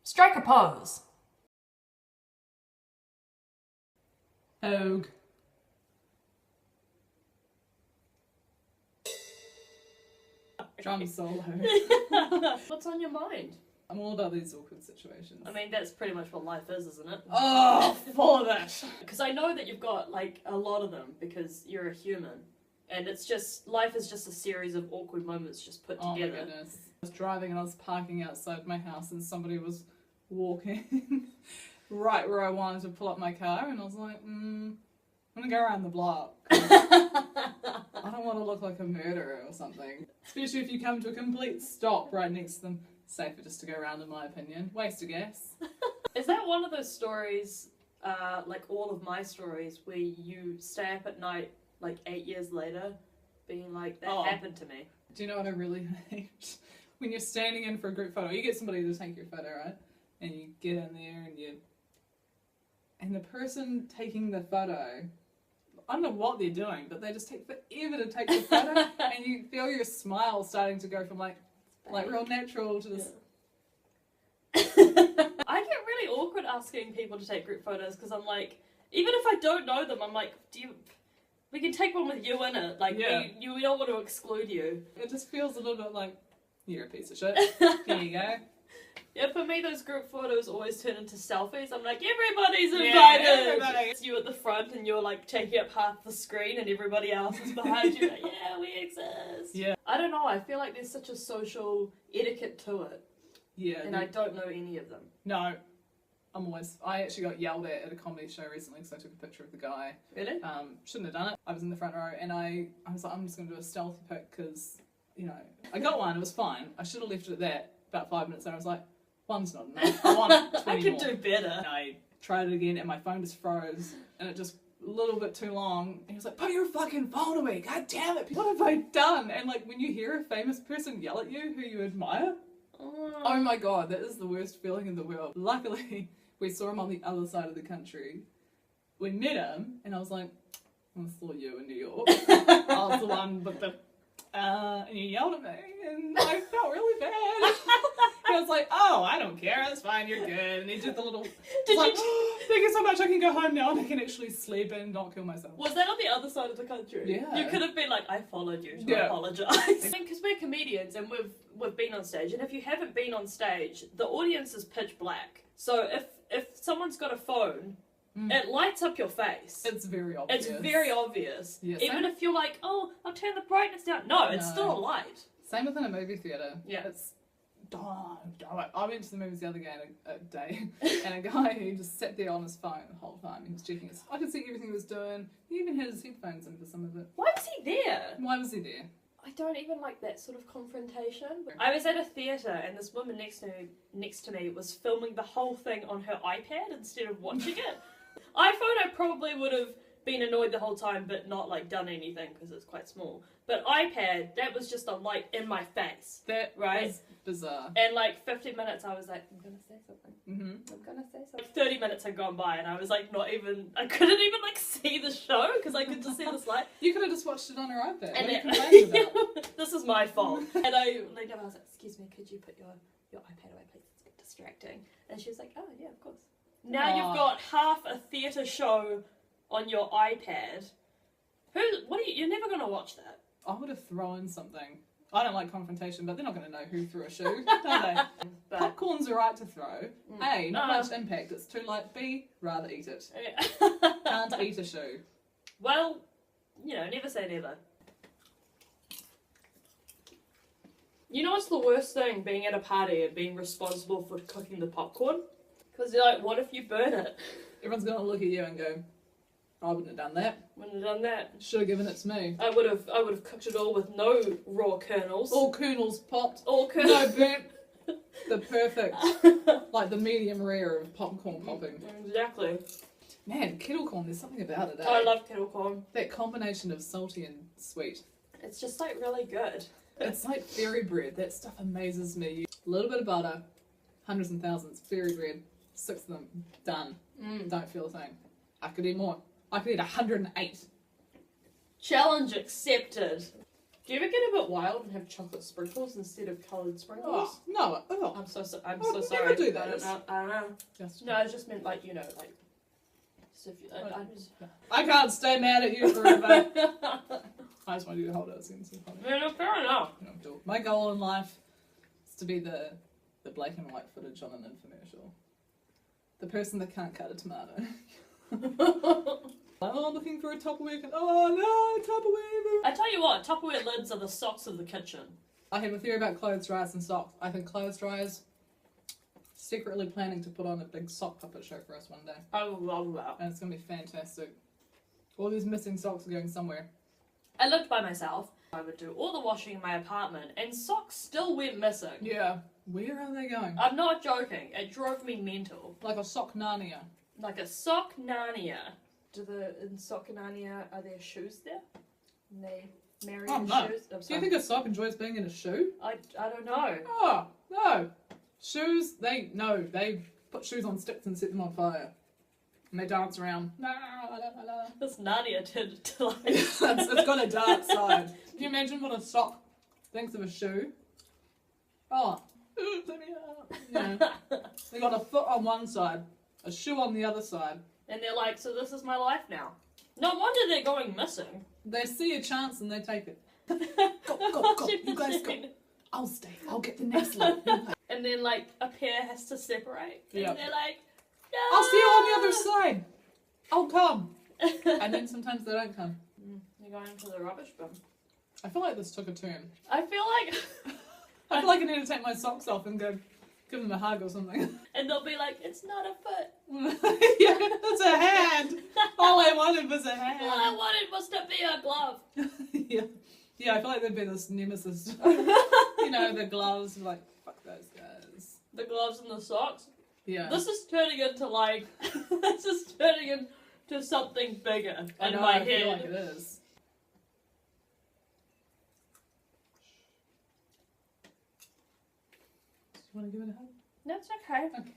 Strike a pose. Ogue. Drum solo. What's on your mind? I'm all about these awkward situations. I mean, that's pretty much what life is, isn't it? Oh, full of it. Because I know that you've got, like, a lot of them because you're a human. And it's just, life is just a series of awkward moments just put together. Oh my goodness. I was driving and I was parking outside my house and somebody was walking right where I wanted to pull up my car, and I was like, I'm gonna go around the block. I don't want to look like a murderer or something. Especially if you come to a complete stop right next to them. Safer just to go around, in my opinion. Waste of gas. Is that one of those stories, like all of my stories, where you stay up at night, like 8 years later, being like, that happened to me? Do you know what I really hate? When you're standing in for a group photo, you get somebody to take your photo, right? And you get in there and the person taking the photo, I don't know what they're doing, but they just take forever to take the photo, and you feel your smile starting to go from like real natural to this. Yeah. I get really awkward asking people to take group photos because I'm like, even if I don't know them, I'm like, we can take one with you in it. Like, we don't want to exclude you. It just feels a little bit like, you're a piece of shit. Here you go. Yeah, for me, those group photos always turn into selfies. I'm like, everybody's invited! Yeah, everybody. It's you at the front and you're like taking up half the screen and everybody else is behind you. Like, yeah, we exist. Yeah. I don't know, I feel like there's such a social etiquette to it. Yeah. And I don't know any of them. No. I actually got yelled at a comedy show recently because I took a picture of the guy. Really? Shouldn't have done it. I was in the front row and I was like, I'm just going to do a stealthy pic because, I got one, it was fine. I should have left it at that. About 5 minutes later, I was like, one's not enough. I want 20 I can more. do better. And I tried it again and my phone just froze and it just a little bit too long. And he was like, put your fucking phone away. God damn it. What have I done? And like when you hear a famous person yell at you who you admire, oh my god, that is the worst feeling in the world. Luckily, we saw him on the other side of the country. We met him and I was like, I saw you in New York. I was the one with the and you yelled at me and I felt really bad. He was like, oh, I don't care, it's fine, you're good. And he did the little, thank you so much, I can go home now and I can actually sleep and not kill myself. Was that on the other side of the country? Yeah. You could have been like, I followed you to apologise. Because we're comedians and we've been on stage, and if you haven't been on stage, the audience is pitch black. So if someone's got a phone, it lights up your face. It's very obvious. It's very obvious. Yeah, even if you're like, oh, I'll turn the brightness down. No, it's still a light. Same within a movie theatre. Yeah. It's I went to the movies the other day and a guy who just sat there on his phone the whole time. He was checking his. I could see everything he was doing. He even had his headphones in for some of it. Why was he there? Why was he there? I don't even like that sort of confrontation. I was at a theatre and this woman next to me was filming the whole thing on her iPad instead of watching it. iPhone, I probably would have been annoyed the whole time but not like done anything because it's quite small. But iPad, that was just a light in my face. That was bizarre. And like 50 minutes I was like, I'm gonna say something. I'm gonna say something. Like 30 minutes had gone by and I was like I couldn't even like see the show because I could just see this light. You could have just watched it on her iPad. And what are you complaining about? This is my fault. And I leaned over and I was like, excuse me, could you put your iPad away please? It's a bit distracting. And she was like, oh yeah, of course. Now you've got half a theatre show on your iPad. You're never gonna watch that. I would have thrown something. I don't like confrontation, but they're not going to know who threw a shoe, are they? But Popcorn's alright to throw. A, not much impact. It's too light. B, rather eat it. Can't eat a shoe. Well, never say never. You know what's the worst thing? Being at a party and being responsible for cooking the popcorn? Because you're like, what if you burn it? Everyone's going to look at you and go, I wouldn't have done that. Wouldn't have done that. Should have given it to me. I would have cooked it all with no raw kernels. All kernels popped. All kernels. No burnt. The perfect, like the medium rare of popcorn popping. Exactly. Man, kettle corn, there's something about it, eh? I love kettle corn. That combination of salty and sweet. It's just like really good. It's like fairy bread. That stuff amazes me. A little bit of butter, hundreds and thousands, fairy bread, 6 of them, done. Don't feel a thing. I could eat more. I could eat 108. Challenge accepted. Do you ever get a bit wild and have chocolate sprinkles instead of coloured sprinkles? Oh, no. Oh. I'm so I so would sorry. never do I this. don't know. Just No, I just meant like, you know, like. So if you, I can't stay mad at you forever. I just want you to hold it. It seems so funny. Yeah, no, fair enough. No, my goal in life is to be the black and white footage on an infomercial. The person that can't cut a tomato. Oh, I'm looking for a Tupperware. Oh no, Tupperware. I tell you what, Tupperware lids are the socks of the kitchen. I have a theory about clothes dryers and socks. I think clothes dryers secretly planning to put on a big sock puppet show for us one day. I love that. And it's going to be fantastic. All these missing socks are going somewhere. I lived by myself. I would do all the washing in my apartment, and socks still went missing. Yeah. Where are they going? I'm not joking. It drove me mental. Like a sock Narnia. Like a sock Narnia. In sock Narnia, are there shoes there? And they marry in no. shoes? Do you think a sock enjoys being in a shoe? I don't know. Oh, no. Shoes, they put shoes on sticks and set them on fire. And they dance around. La, la, la, la. This Narnia turned to like... it's got a dark side. Can you imagine what a sock thinks of a shoe? Oh, let me out. Yeah. They got a foot on one side, a shoe on the other side. And they're like, so this is my life now. No wonder they're going missing. They see a chance and they take it. Go. You guys go. I'll stay. I'll get the next one. And then like a pair has to separate. Yep. And they're like, no! I'll see you on the other side. I'll come. And then sometimes they don't come. You're going into the rubbish bin. I feel like this took a turn. I feel like I need to take my socks off and go give them a hug or something. And they'll be like, it's not a foot. Yeah, it's a hand. All I wanted was a hand. All I wanted was to be a glove. Yeah, I feel like there'd be this nemesis. You know, the gloves, like, fuck those guys. The gloves and the socks. Yeah. This is turning into like, this is turning into something bigger I in know, my I head. feel like it is. You want to give it a hug? That's okay. Okay.